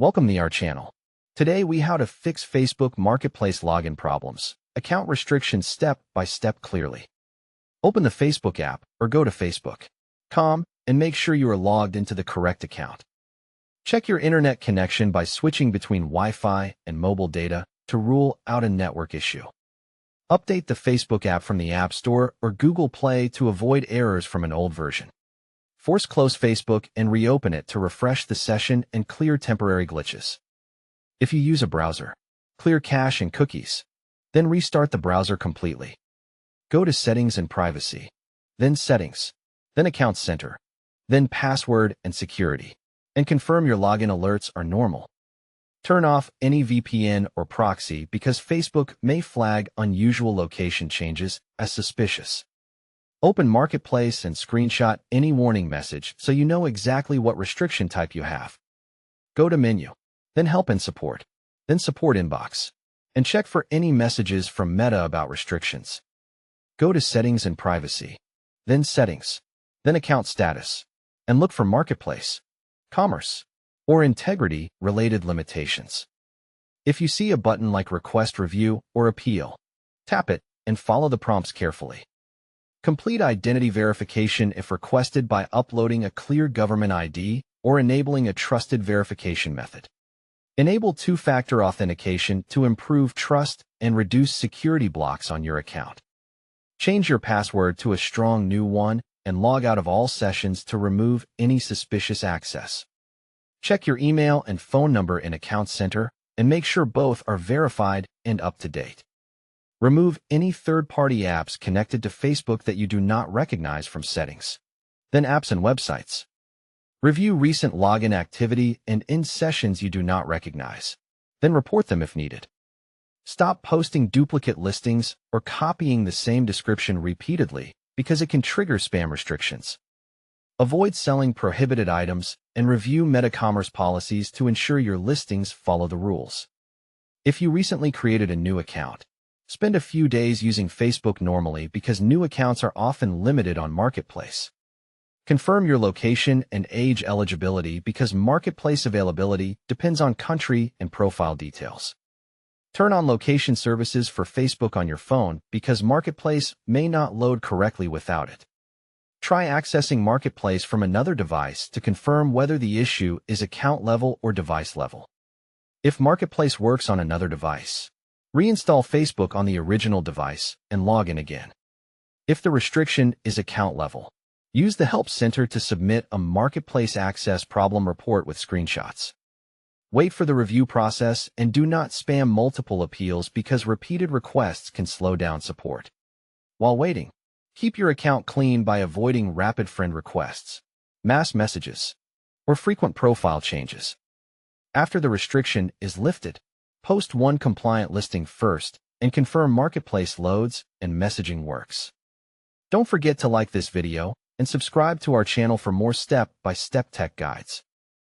Welcome to our channel. Today we how to fix Facebook Marketplace login problems, account restrictions step by step clearly. Open the Facebook app or go to Facebook.com and make sure you are logged into the correct account. Check your internet connection by switching between Wi-Fi and mobile data to rule out a network issue. Update the Facebook app from the App Store or Google Play to avoid errors from an old version. Force close Facebook and reopen it to refresh the session and clear temporary glitches. If you use a browser, clear cache and cookies. Then restart the browser completely. Go to Settings and Privacy, then Settings, then Account Center, then Password and Security, and confirm your login alerts are normal. Turn off any VPN or proxy because Facebook may flag unusual location changes as suspicious. Open Marketplace and screenshot any warning message so you know exactly what restriction type you have. Go to Menu, then Help and Support, then Support Inbox, and check for any messages from Meta about restrictions. Go to Settings and Privacy, then Settings, then Account Status, and look for Marketplace, Commerce, or Integrity-related limitations. If you see a button like Request Review or Appeal, tap it and follow the prompts carefully. Complete identity verification if requested by uploading a clear government ID or enabling a trusted verification method. Enable two-factor authentication to improve trust and reduce security blocks on your account. Change your password to a strong new one and log out of all sessions to remove any suspicious access. Check your email and phone number in Account Center and make sure both are verified and up to date. Remove any third-party apps connected to Facebook that you do not recognize from Settings. Then Apps and Websites. Review recent login activity and end sessions you do not recognize. Then report them if needed. Stop posting duplicate listings or copying the same description repeatedly because it can trigger spam restrictions. Avoid selling prohibited items and review Meta Commerce policies to ensure your listings follow the rules. If you recently created a new account, spend a few days using Facebook normally because new accounts are often limited on Marketplace. Confirm your location and age eligibility because Marketplace availability depends on country and profile details. Turn on location services for Facebook on your phone because Marketplace may not load correctly without it. Try accessing Marketplace from another device to confirm whether the issue is account level or device level. If Marketplace works on another device, reinstall Facebook on the original device and log in again. If the restriction is account level, use the Help Center to submit a Marketplace access problem report with screenshots. Wait for the review process and do not spam multiple appeals because repeated requests can slow down support. While waiting, keep your account clean by avoiding rapid friend requests, mass messages, or frequent profile changes. After the restriction is lifted, post one compliant listing first and confirm Marketplace loads and messaging works. Don't forget to like this video and subscribe to our channel for more step-by-step tech guides.